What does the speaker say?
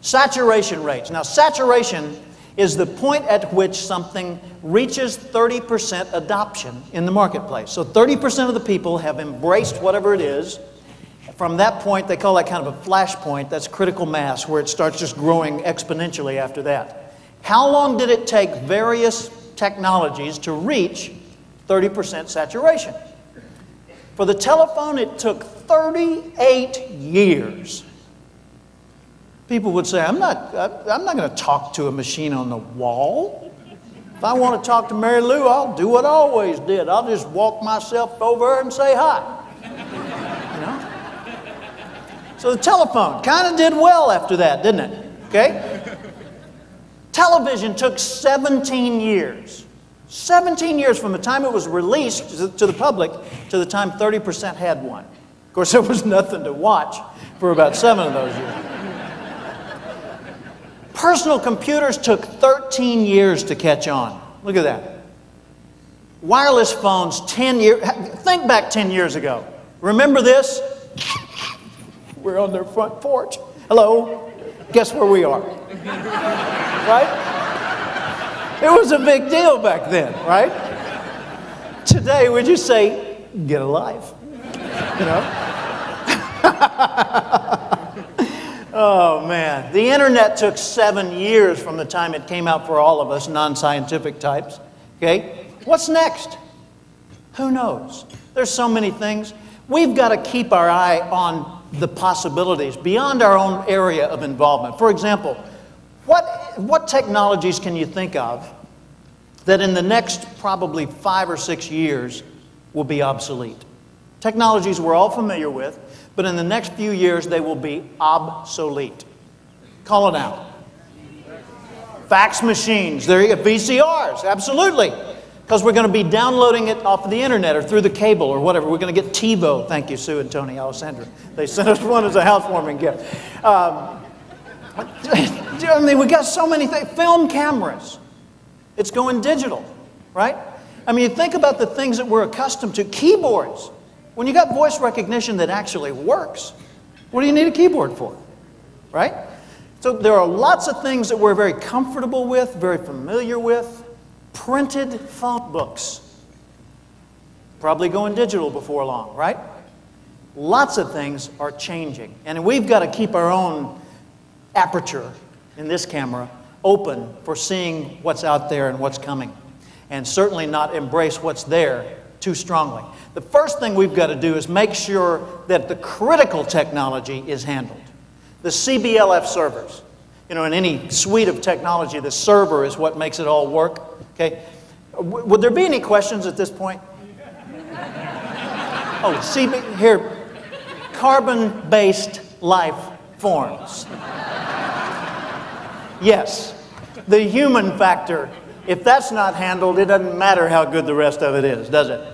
Saturation rates. Now, saturation is the point at which something reaches 30% adoption in the marketplace. So 30% of the people have embraced whatever it is. From that point, they call that kind of a flash point. That's critical mass, where it starts just growing exponentially after that. How long did it take various technologies to reach 30% saturation? For the telephone, it took 38 years. People would say, I'm not going to talk to a machine on the wall. If I want to talk to Mary Lou, I'll do what I always did. I'll just walk myself over and say hi. You know? So the telephone kind of did well after that, didn't it? Okay? Television took 17 years. 17 years from the time it was released to the public to the time 30% had one. Of course, there was nothing to watch for about 7 of those years. Personal computers took 13 years to catch on. Look at that. Wireless phones, 10 years. Think back 10 years ago. Remember this? We're on their front porch. Hello. Guess where we are? Right? It was a big deal back then, right? Today, we just say, get a life. You know? Oh, man. The internet took 7 years from the time it came out for all of us non-scientific types. Okay? What's next? Who knows? There's so many things. We've got to keep our eye on the possibilities beyond our own area of involvement. For example, what technologies can you think of that in the next probably 5 or 6 years will be obsolete? Technologies we're all familiar with, but in the next few years they will be obsolete. Call it out. Fax machines, VCRs, absolutely. Because we're going to be downloading it off of the internet or through the cable or whatever. We're going to get TiVo. Thank you, Sue and Tony Alessandra. They sent us one as a housewarming gift. I mean, we got so many things. Film cameras. It's going digital, right? I mean, you think about the things that we're accustomed to. Keyboards. When you got voice recognition that actually works, what do you need a keyboard for, right? So there are lots of things that we're very comfortable with, very familiar with. Printed phone books. Probably going digital before long, right? Lots of things are changing. And we've got to keep our own aperture in this camera open for seeing what's out there and what's coming. And certainly not embrace what's there too strongly. The first thing we've got to do is make sure that the critical technology is handled. The CBLF servers. You know, in any suite of technology, the server is what makes it all work. Okay? Would there be any questions at this point? Oh, here. Carbon-based life forms. Yes. The human factor. If that's not handled, it doesn't matter how good the rest of it is, does it?